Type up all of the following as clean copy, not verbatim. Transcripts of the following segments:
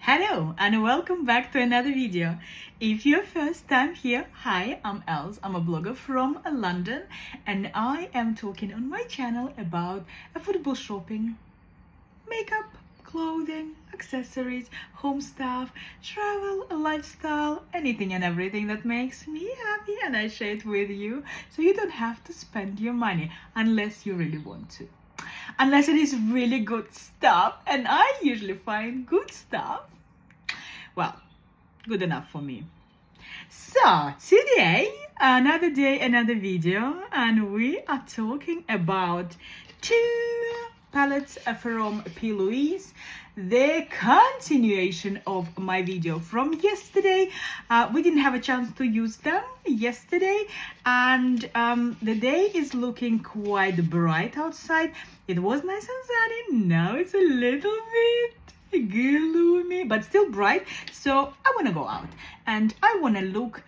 Hello and welcome back to another video. If you're first time here, hi, I'm Els. I'm a blogger from London and I am talking on my channel about affordable shopping, makeup, clothing, accessories, home stuff, travel, lifestyle, anything and everything that makes me happy, and I share it with you so you don't have to spend your money unless you really want to. Unless it is really good stuff, and I usually find good stuff, well, good enough for me. So today, another day, another video, and we are talking about two palettes from P.Louise, the continuation of my video from yesterday. We didn't have a chance to use them yesterday, and the day is looking quite bright outside. It was nice and sunny. Now it's a little bit gloomy, but still bright. So I want to go out and I want to look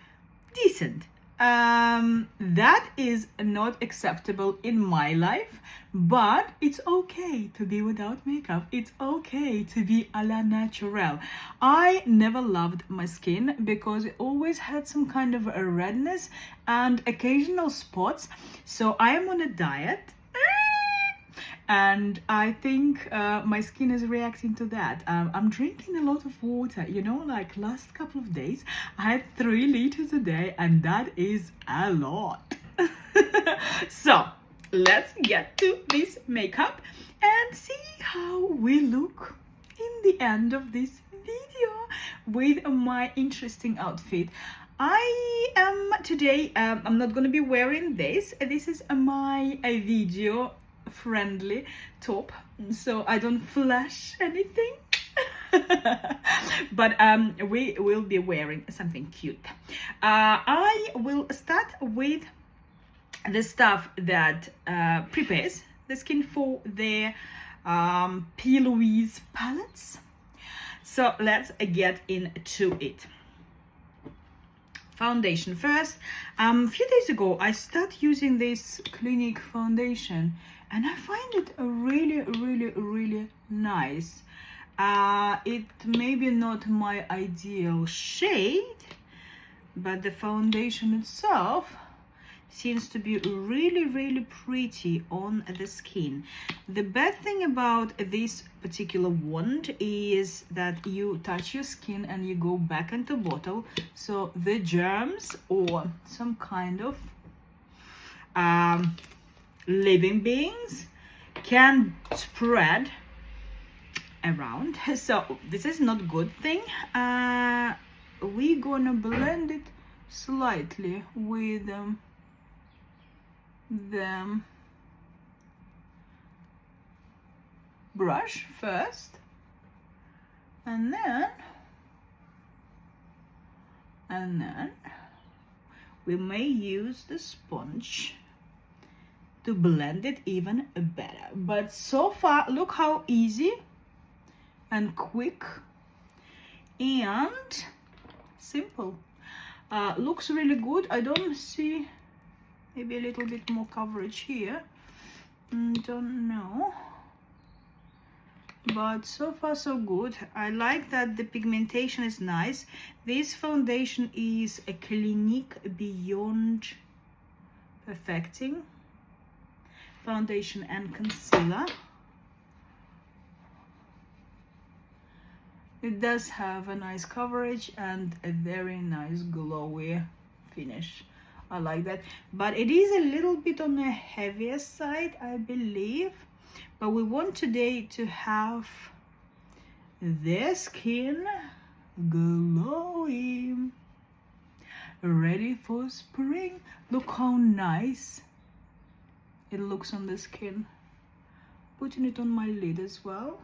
decent. That is not acceptable in my life, but it's okay to be without makeup. It's okay to be a la natural. I never loved my skin because it always had some kind of a redness and occasional spots. So I am on a diet. And I think my skin is reacting to that. I'm drinking a lot of water, you know, like last couple of days I had 3 liters a day, and that is a lot. So let's get to this makeup and see how we look in the end of this video with my interesting outfit. I am today, I'm not going to be wearing this. This is my video friendly top, so I don't flash anything. But we will be wearing something cute. I will start with the stuff that prepares the skin for the P.Louise palettes. So let's get into it. Foundation first. A few days ago I started using this Clinique foundation, and I find it really nice. It maybe not my ideal shade, but the foundation itself seems to be really pretty on the skin. The bad thing about this particular wand is that you touch your skin and you go back into bottle, so the germs or some kind of living beings can spread around. So this is not good thing. We're gonna blend it slightly with the brush first, and then we may use the sponge to blend it even better. But so far, look how easy and quick and simple. Looks really good. I don't see, maybe a little bit more coverage here, don't know, but so far so good. I like that the pigmentation is nice. This foundation is a Clinique Beyond Perfecting foundation and concealer. It does have a nice coverage and a very nice glowy finish. I like that, but it is a little bit on the heavier side, I believe. But we want today to have the skin glowing, ready for spring. Look how nice it looks on the skin. Putting it on my lid as well.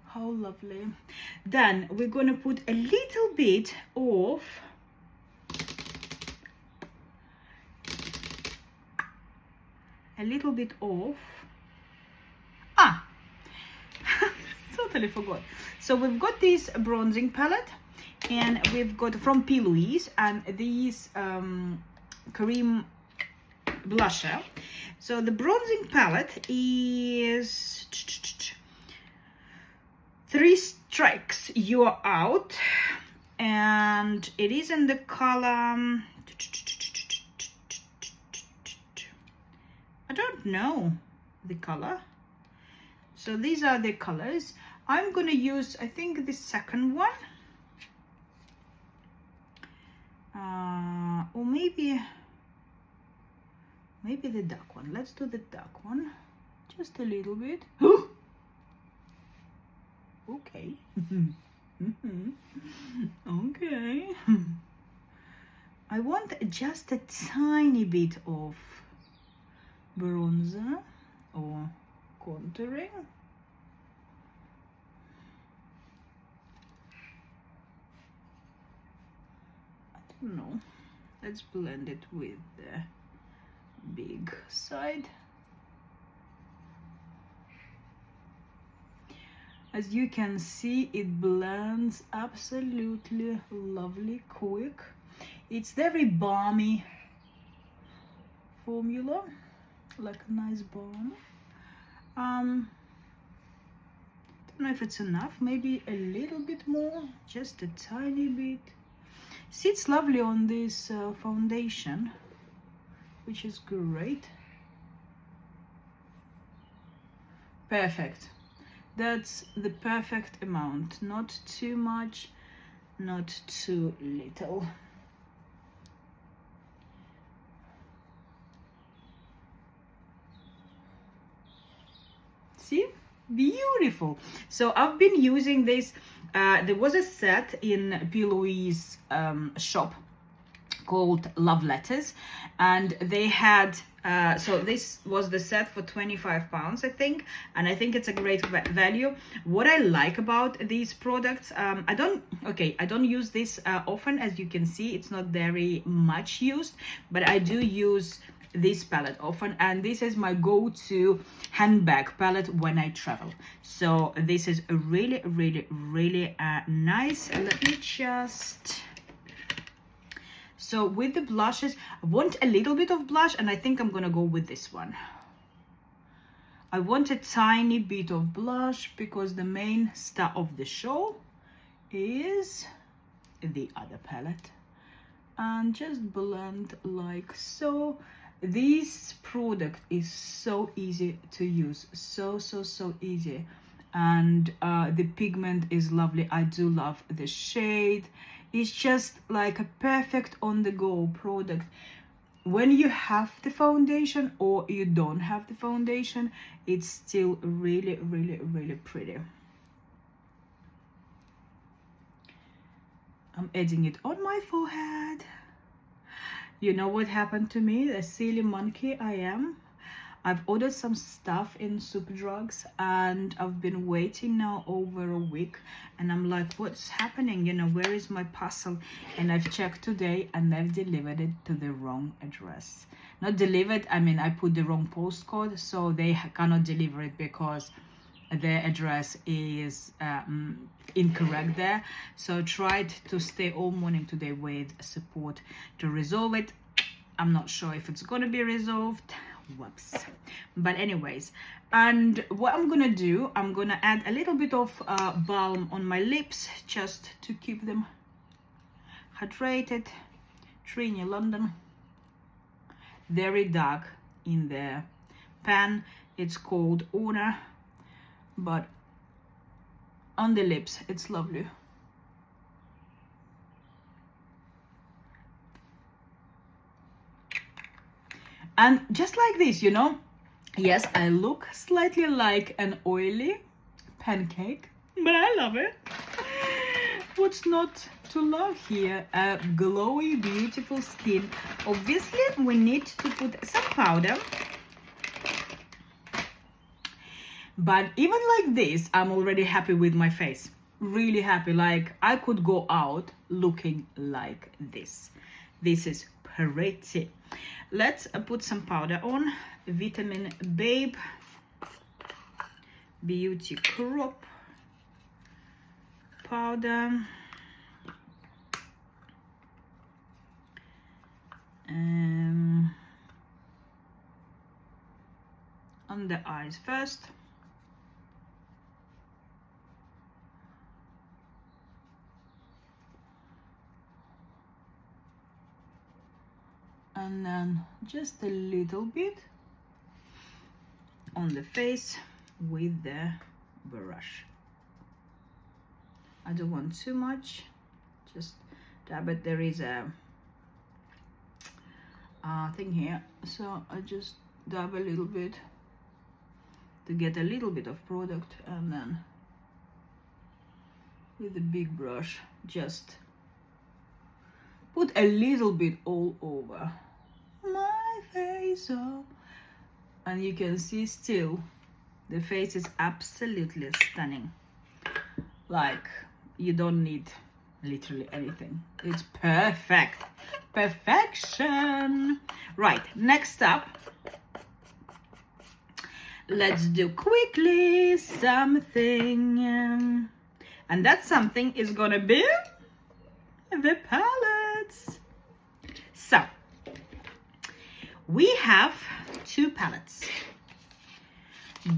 How lovely. Then we're gonna put a little bit of totally forgot. So we've got this bronzing palette, and we've got from P.Louise, and these cream blusher. So the bronzing palette is 3 strikes you're out, and it is in the color, I don't know the color. So these are the colors. I'm gonna use, I think, the second one, or maybe the dark one. Let's do the dark one, just a little bit. Okay. Okay. I want just a tiny bit of bronzer or contouring. I don't know. Let's blend it with the big side. As you can see, it blends absolutely lovely quick. It's very balmy formula, like a nice balm. Don't know if it's enough, maybe a little bit more, just a tiny bit. Sits lovely on this foundation, which is great. Perfect. That's the perfect amount. Not too much, not too little. See? Beautiful. So I've been using this. There was a set in P.Louise shop called Love Letters, and they had so this was the set for £25, I think, and I think it's a great value. What I like about these products, I don't use this often. As you can see, it's not very much used, but I do use this palette often, and this is my go-to handbag palette when I travel. So this is a really nice. Let me just, so with the blushes, I want a little bit of blush, and I think I'm gonna go with this one. I want a tiny bit of blush because the main star of the show is the other palette, and just blend like so. This product is so easy to use, so easy, and the pigment is lovely. I do love the shade. It's just like a perfect on-the-go product when you have the foundation or you don't have the foundation. It's still really pretty. I'm adding it on my forehead. You know what happened to me, the silly monkey I am? I've ordered some stuff in Superdrugs, and I've been waiting now over a week, and I'm like, what's happening? You know, where is my parcel? And I've checked today, and they've delivered it to the wrong address. Not delivered, I mean, I put the wrong postcode, so they cannot deliver it because their address is incorrect there. So I tried to stay all morning today with support to resolve it. I'm not sure if it's gonna be resolved. Whoops. But anyways, and what I'm gonna do, I'm gonna add a little bit of balm on my lips just to keep them hydrated. Trini London, very dark in the pan. It's called Honor, but on the lips it's lovely. And just like this, you know, yes, I look slightly like an oily pancake, but I love it. What's not to love here? A glowy, beautiful skin. Obviously, we need to put some powder. But even like this, I'm already happy with my face. Really happy. Like, I could go out looking like this. This is pretty. Let's put some powder on. Vitamin Babe Beauty Crop powder. on the eyes first. And then just a little bit on the face with the brush. I don't want too much, just dab it. There is a thing here, so I just dab a little bit to get a little bit of product, and then with the big brush just put a little bit all over my face. And you can see still the face is absolutely stunning. Like, you don't need literally anything. It's perfect. Perfection. Right, next up, let's do quickly something. And that something is gonna be the palettes. So, we have two palettes.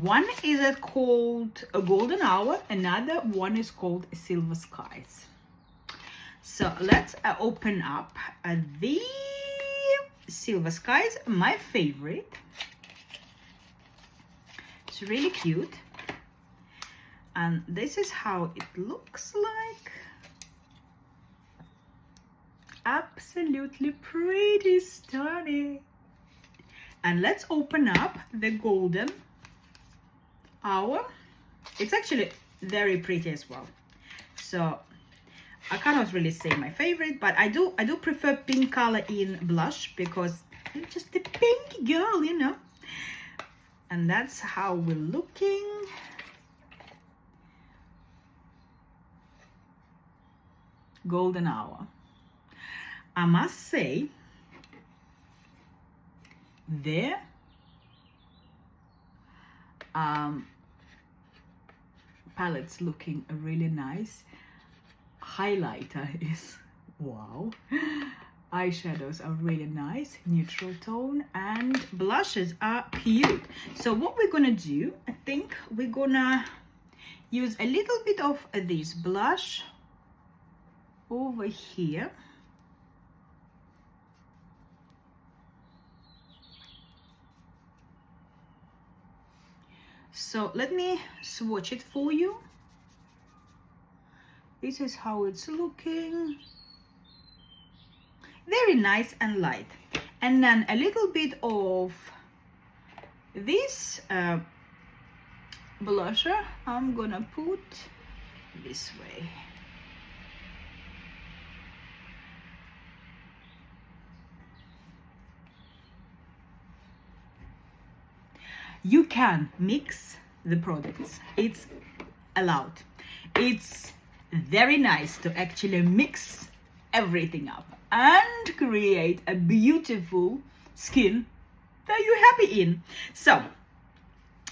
One is called a Golden Hour, another one is called Silver Skies. So let's open up the Silver Skies, my favorite. It's really cute, and this is how it looks like. Absolutely pretty, stunning. And let's open up the Golden Hour. It's actually very pretty as well. So I cannot really say my favorite, but I do prefer pink color in blush because I'm just a pink girl, you know. And that's how we're looking. Golden Hour. I must say, the palette's looking really nice. Highlighter is wow. Eyeshadows are really nice, neutral tone, and blushes are cute. So what we're gonna do, I think we're gonna use a little bit of this blush over here. So let me swatch it for you. This is how it's looking. Very nice and light. And then a little bit of this blusher I'm gonna put this way. You can mix the products. It's allowed. It's very nice to actually mix everything up and create a beautiful skin that you're happy in. So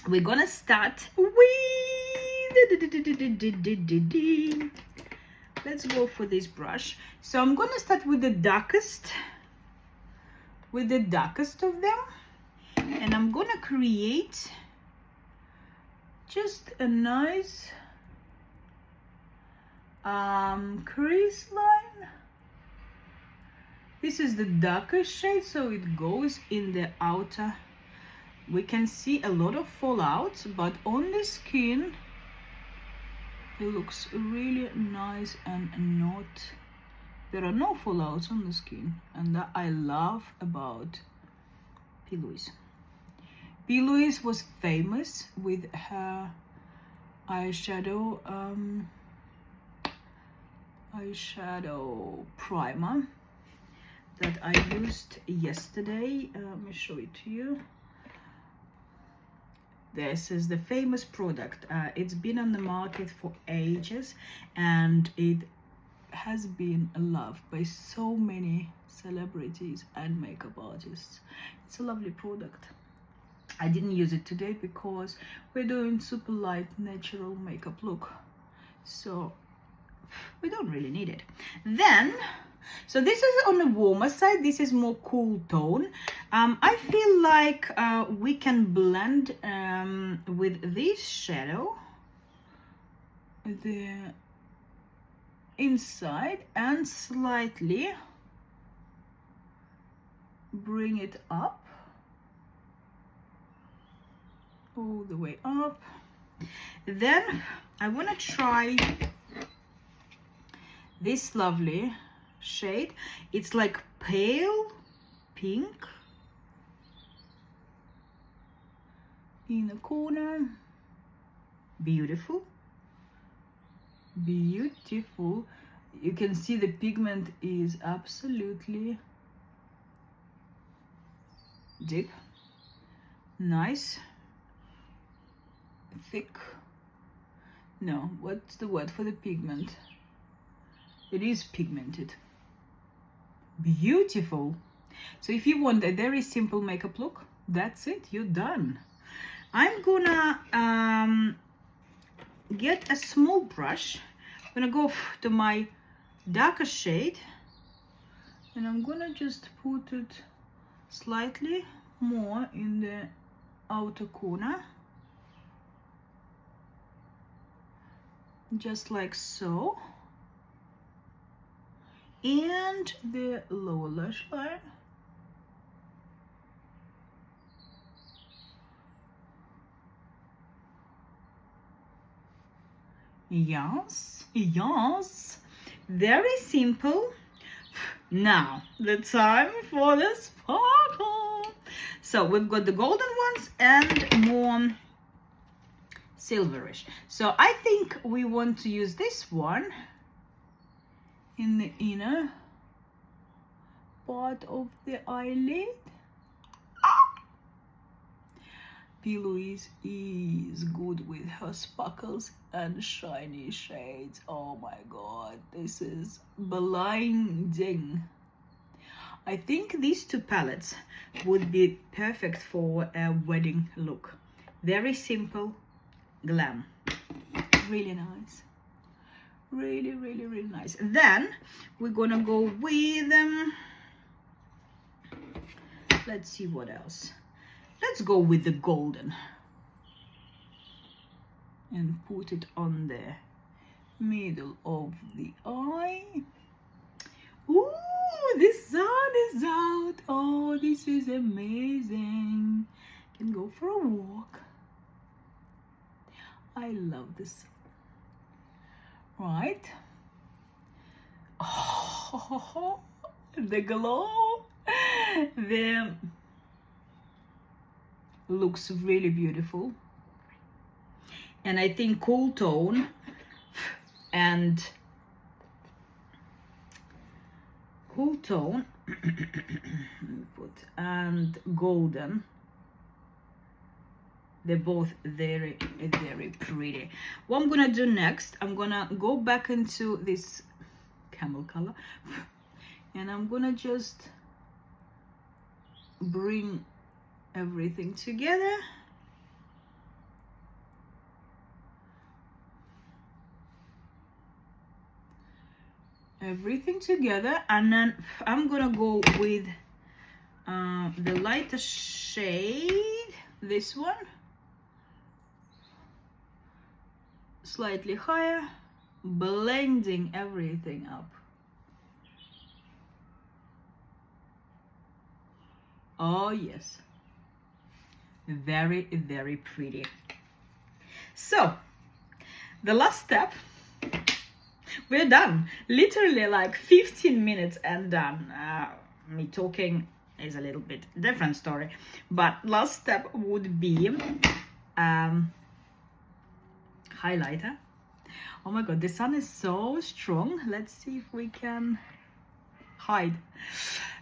we're gonna start with, let's go for this brush. So I'm gonna start with the darkest of them, and I'm gonna create just a nice crease line. This is the darkest shade, so it goes in the outer. We can see a lot of fallouts, but on the skin it looks really nice and not, there are no fallouts on the skin, and that I love about P.Louise. P.Louise was famous with her eyeshadow primer that I used yesterday. Let me show it to you. This is the famous product. It's been on the market for ages, and it has been loved by so many celebrities and makeup artists. It's a lovely product. I didn't use it today because we're doing super light natural makeup look, so we don't really need it. Then So this is on the warmer side. This is more cool tone. I feel like we can blend with this shadow, the inside, and slightly bring it up, all the way up. Then I want to try this lovely shade. It's like pale pink in the corner. Beautiful, beautiful. You can see the pigment is absolutely deep, nice, thick. No, what's the word for the pigment? It is pigmented. Beautiful. So if you want a very simple makeup look, that's it, you're done. I'm gonna get a small brush. I'm gonna go to my darker shade, and I'm gonna just put it slightly more in the outer corner, just like so, and the lower lash line. Yes, yes, very simple. Now the time for the sparkle. So we've got the golden ones and more silverish. So I think we want to use this one in the inner part of the eyelid. P.Louise is good with her sparkles and shiny shades. Oh my god, this is blinding. I think these two palettes would be perfect for a wedding look. Very simple, glam. Really nice. Really, really, really nice. Then we're gonna go with let's see what else. Let's go with the golden and put it on the middle of the eye. Ooh, the sun is out. Oh, this is amazing. Can go for a walk. I love this. Right? Oh, the glow. The looks really beautiful, and I think cool tone and and golden, they're both very, very pretty. What I'm gonna do next, I'm gonna go back into this camel color and I'm gonna just bring everything together. Everything together, and then I'm gonna go with the lighter shade, this one, slightly higher, blending everything up. Oh yes, very, very pretty. So the last step, we're done. Literally like 15 minutes and done. Me talking is a little bit different story, but last step would be highlighter. Oh my god, the sun is so strong. Let's see if we can hide.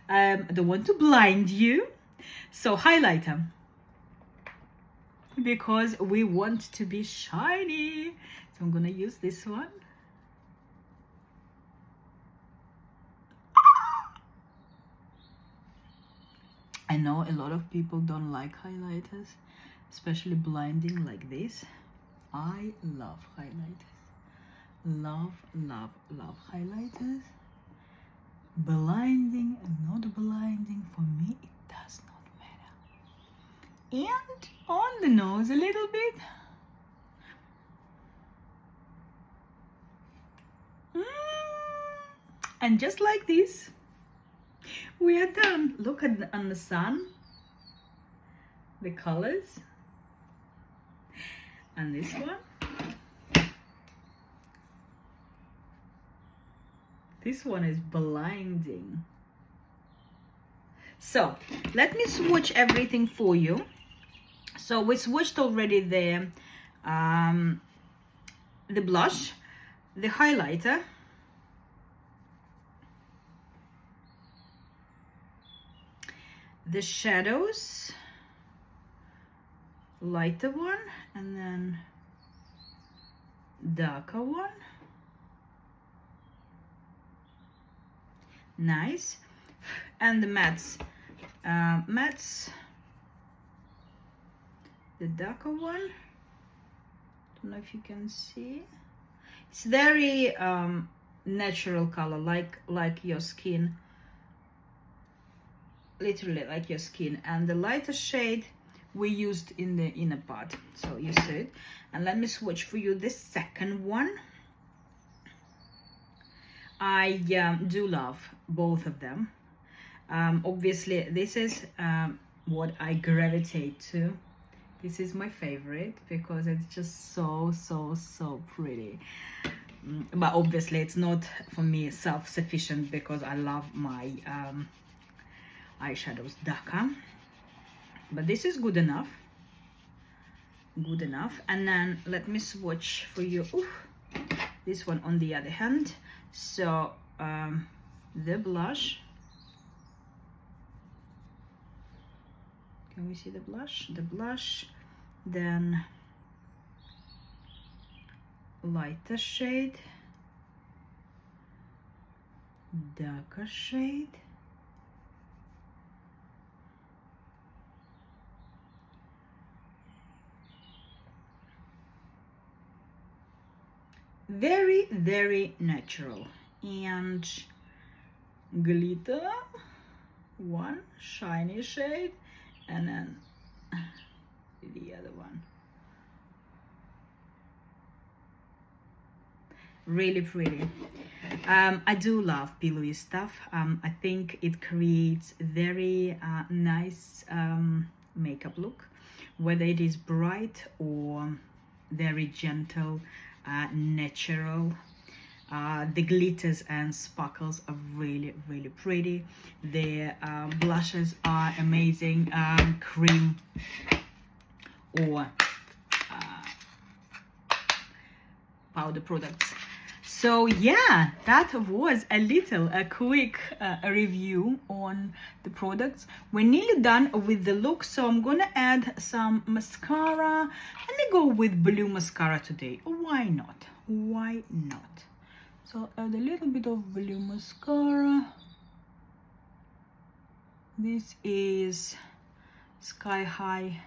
I don't want to blind you. So highlighter, because we want to be shiny. So I'm gonna use this one. I know a lot of people don't like highlighters, especially blinding like this. I love highlighters. Love, love, love highlighters. blinding, not blinding, for me it does not matter. And on the nose a little bit. And just like this, we are done. Look at on the sun, the colors. And this one. This one is blinding. So let me swatch everything for you. So we swatched already the blush, the highlighter, the shadows, lighter one, and then darker one. Nice. And the mattes, the darker one. Don't know if you can see. It's very natural color, like your skin, literally like your skin. And the lighter shade we used in the inner part, so you see it. And let me swatch for you this second one. I do love both of them. Obviously this is what I gravitate to. This is my favorite because it's just so pretty. But obviously it's not for me self-sufficient because I love my eyeshadows darker. But this is good enough. Good enough. And then let me swatch for you. Ooh, this one on the other hand. So the blush. Can we see the blush? The blush, then lighter shade, darker shade, very natural, and glitter, one shiny shade, and then the other one. Really pretty. I do love P.Louise stuff. I think it creates very nice makeup look, whether it is bright or very gentle, natural. The glitters and sparkles are really pretty. The blushes are amazing, cream or powder products. So yeah, that was a quick review on the products. We're nearly done with the look, so I'm gonna add some mascara. Let me go with blue mascara today. Why not? Why not? So add a little bit of blue mascara. This is Sky High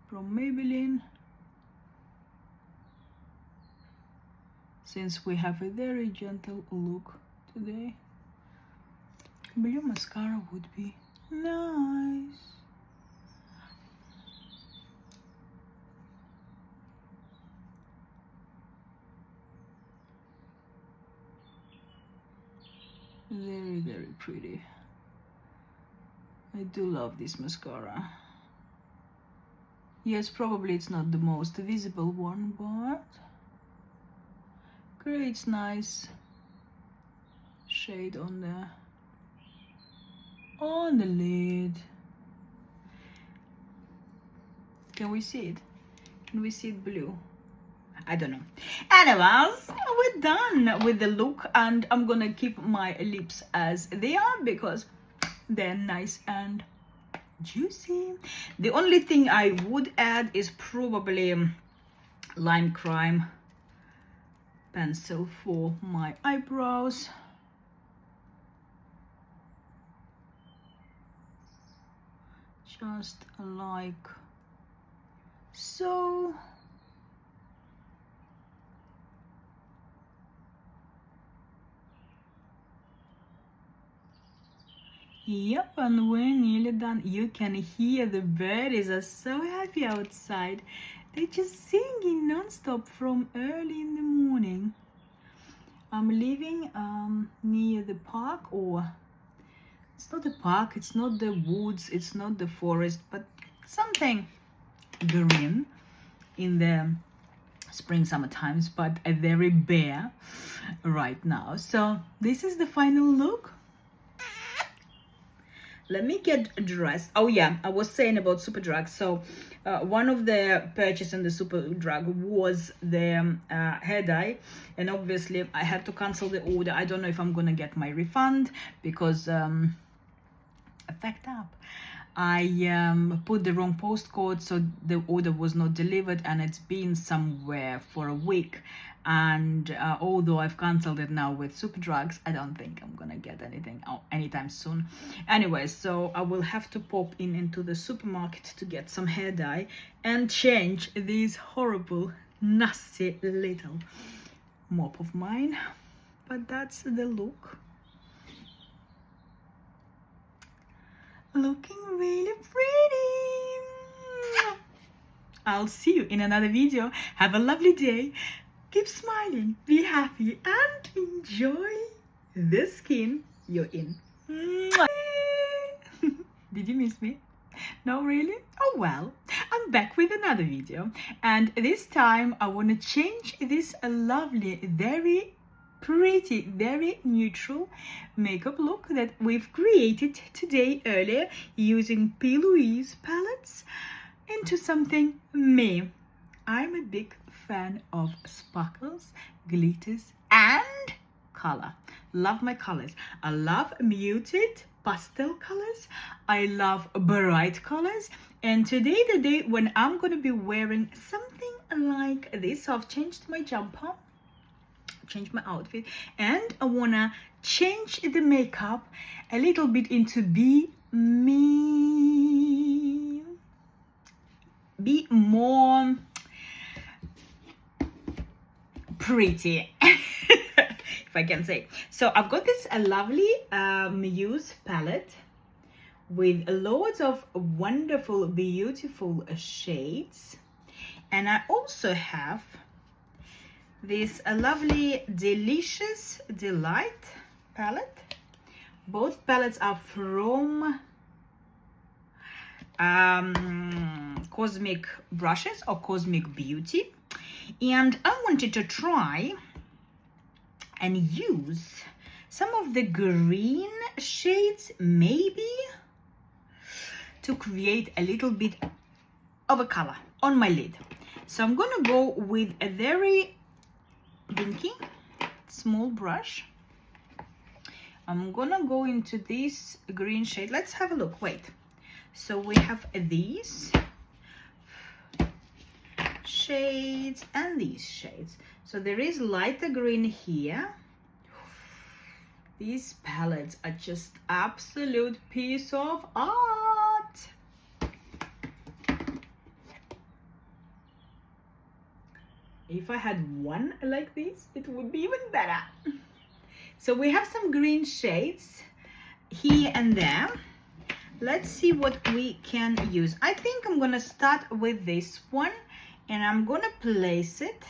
from Maybelline. Since we have a very gentle look today, blue mascara would be nice. Very pretty. I do love this mascara. Yes, probably it's not the most visible one, but creates nice shade on the lid. Can we see it? Can we see it blue? I don't know. Anyways, we're done with the look, and I'm gonna keep my lips as they are because they're nice and juicy. The only thing I would add is probably lime crime pencil for my eyebrows. Just like so. Yep, and we're nearly done. You can hear the birds are so happy outside. They're just singing non-stop from early in the morning. I'm living near the park, or it's not the park, it's not the woods, it's not the forest, but something green in the spring summer times, but a very bare right now. So this is the final look. Let me get dressed. Oh yeah, I was saying about Superdrug. So one of the purchases in the Superdrug was the hair dye, and obviously I had to cancel the order. I don't know if I'm gonna get my refund because I fucked up. I put the wrong postcode, so the order was not delivered, and it's been somewhere for a week. And although I've cancelled it now with Superdrugs, I don't think I'm gonna get anything anytime soon. Anyway, so I will have to pop into the supermarket to get some hair dye and change this horrible, nasty little mop of mine. But that's the look. Looking really pretty. I'll see you in another video. Have a lovely day. Keep smiling, be happy, and enjoy the skin you're in. Did you miss me? No, really? Oh well, I'm back with another video, and this time I want to change this lovely, very pretty, very neutral makeup look that we've created today earlier using P.Louise palettes into something me. I'm a big fan of sparkles, glitters, and color. Love my colors. I love muted pastel colors. I love bright colors. And today, the day when I'm going to be wearing something like this, so I've changed my jumper, changed my outfit, and I want to change the makeup a little bit into be me, be more pretty, if I can say. So I've got this lovely Muse palette with loads of wonderful, beautiful shades, and I also have this lovely Delicious Delight palette. Both palettes are from Cosmic Brushes or Cosmic Beauty, and I wanted to try and use some of the green shades maybe to create a little bit of a color on my lid. So I'm gonna go with a very dinky small brush. I'm gonna go into this green shade. Let's have a look. Wait, so we have these shades and these shades. So there is lighter green here. These palettes are just absolute piece of art. If I had one like this, it would be even better. So we have some green shades here and there. Let's see what we can use. I think I'm gonna start with this one, and I'm gonna place it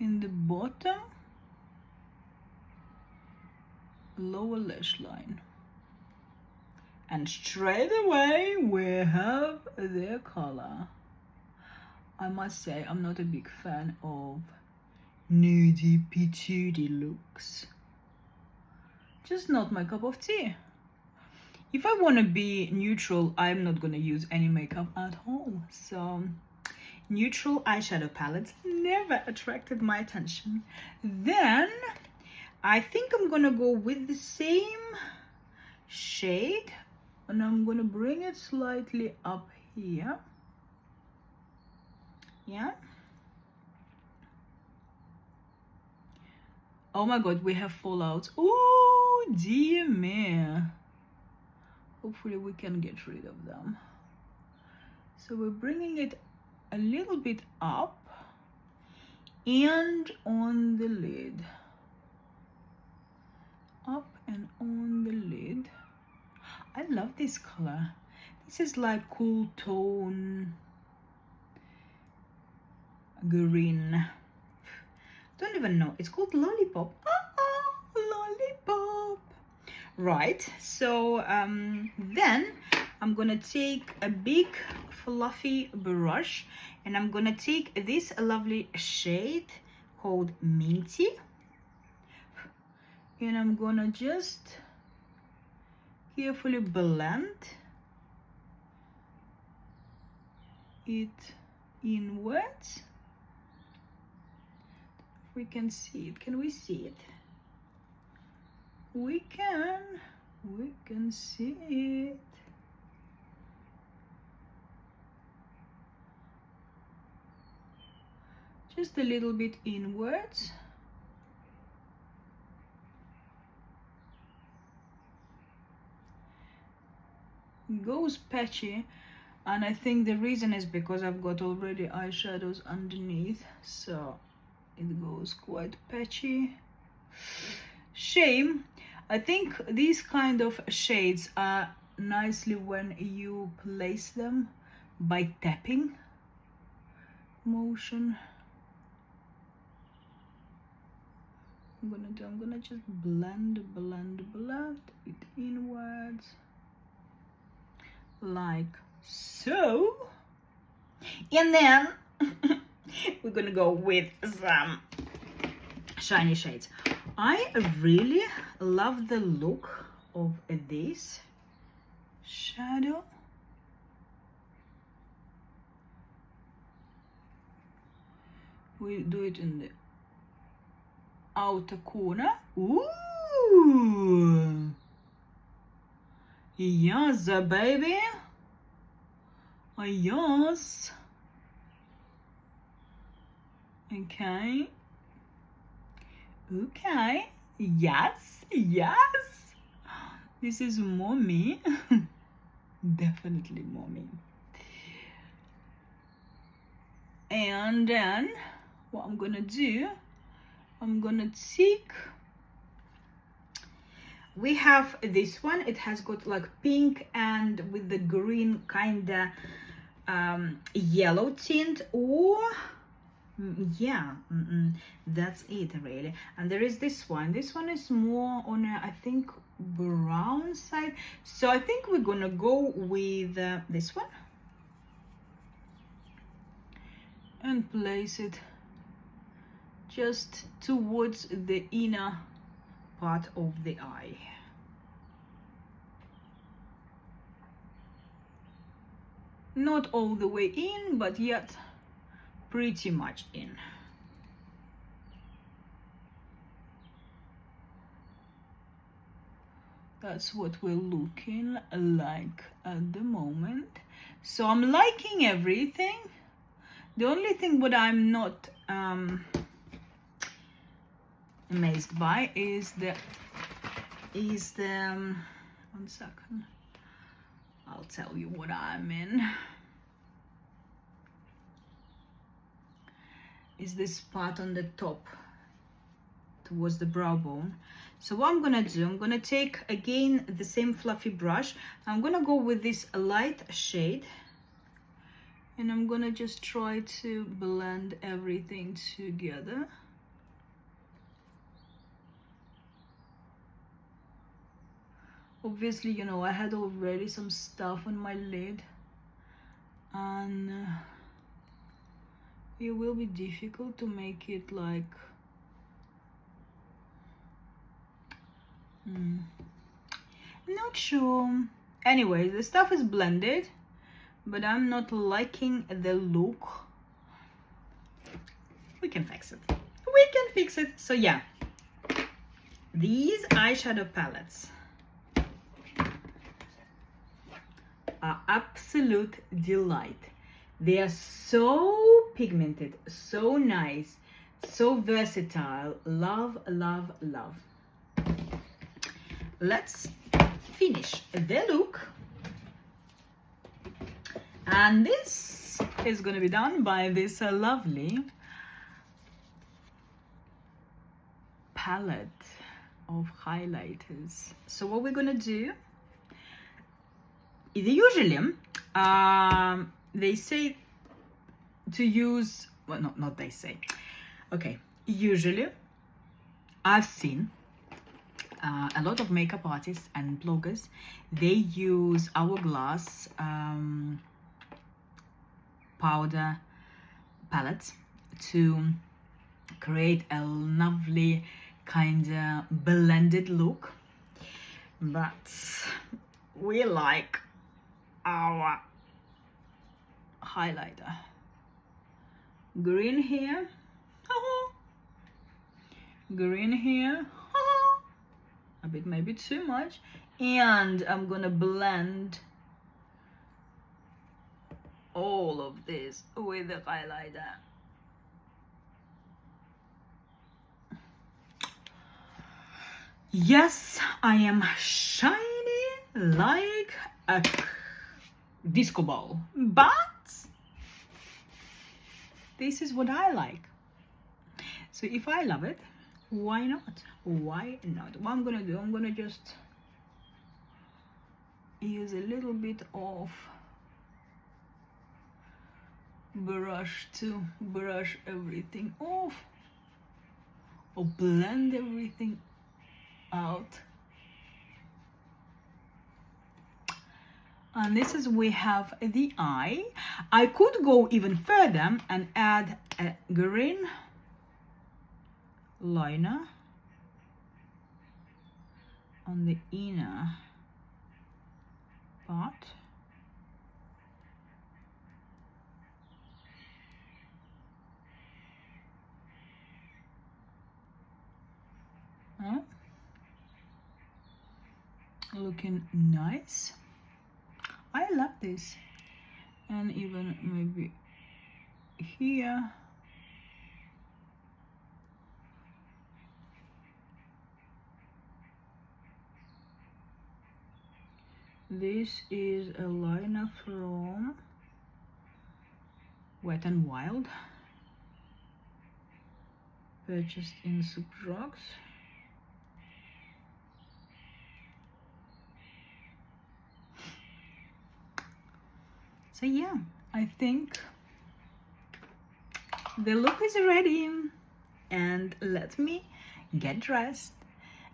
in the bottom lower lash line, and straight away we have their color. I must say I'm not a big fan of nudie patootie looks. Just not my cup of tea. If I want to be neutral, I'm not gonna use any makeup at all. So neutral eyeshadow palettes never attracted my attention. Then I think I'm gonna go with the same shade, and I'm gonna bring it slightly up here. Yeah. Oh my god, we have fallouts. Oh dear me. Hopefully we can get rid of them. So we're bringing it a little bit up and on the lid. up and on the lid. I love this color. This is like cool tone green. Don't even know. It's called Lollipop. Lollipop. Right. So then I'm gonna take a big fluffy brush and I'm gonna take this lovely shade called Minty, and I'm gonna just carefully blend it inwards. We can see it. Can we see it? We can see it. Just a little bit inwards. It goes patchy, and I think the reason is because I've got already eyeshadows underneath, so it goes quite patchy. Shame. I think these kind of shades are nicely when you place them by tapping motion. I'm gonna just blend it inwards like so, and then we're gonna go with some shiny shades. I really love the look of this shadow. We do it in the outer corner. Ooh, yes, baby. Yes. Okay. Okay. Yes. Yes. This is mommy. Definitely mommy. And then what I'm gonna do, I'm gonna take, we have this one. It has got like pink and with the green kinda yellow tint, or yeah, that's it really. And there is this one. This one is more on a, I think, brown side, so I think we're gonna go with this one and place it just towards the inner part of the eye. Not all the way in, but yet pretty much in. That's what we're looking like at the moment. So I'm liking everything. The only thing what I'm not amazed by is the 1 second, I'll tell you what I mean, is this part on the top towards the brow bone. So what I'm gonna do, I'm gonna take again the same fluffy brush. I'm gonna go with this light shade and I'm gonna just try to blend everything together. Obviously, you know, I had already some stuff on my lid, and it will be difficult to make it like not sure. Anyway, the stuff is blended, but I'm not liking the look. We can fix it. We can fix it. So yeah, these eyeshadow palettes are absolute delight. They are so pigmented, so nice, so versatile. Love, love, love. Let's finish the look. And this is going to be done by this lovely palette of highlighters. So what we're gonna do, usually they say to use, well, not they say, okay, usually I've seen a lot of makeup artists and bloggers, they use hourglass powder palettes to create a lovely kind of blended look, but we like our highlighter green here, green here, a bit maybe too much, and I'm gonna blend all of this with the highlighter. Yes, I am shiny like a disco ball, but this is what I like. So if I love it, why not? Why not? What I'm gonna do, I'm gonna just use a little bit of brush to brush everything off, or blend everything out. And this is, we have the eye. I could go even further and add a green liner on the inner part. Looking nice. I love this. And even maybe here. This is a liner from Wet n Wild, purchased in Superdrugs. So yeah, I think the look is ready, and let me get dressed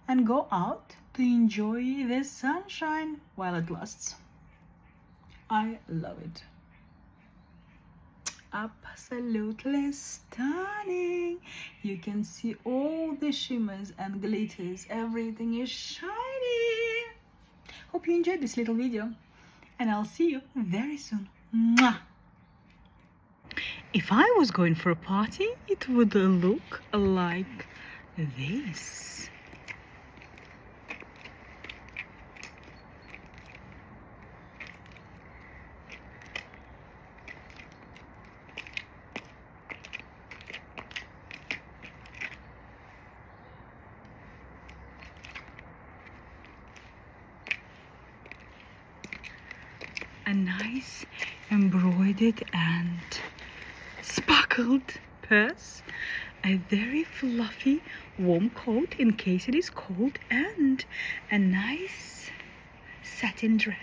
and go out to enjoy the sunshine while it lasts. I love it. Absolutely stunning. You can see all the shimmers and glitters. Everything is shiny. Hope you enjoyed this little video, and I'll see you very soon. Mwah! If I was going for a party, it would look like this. A nice embroidered and sparkled purse, a very fluffy warm coat in case it is cold, and a nice satin dress.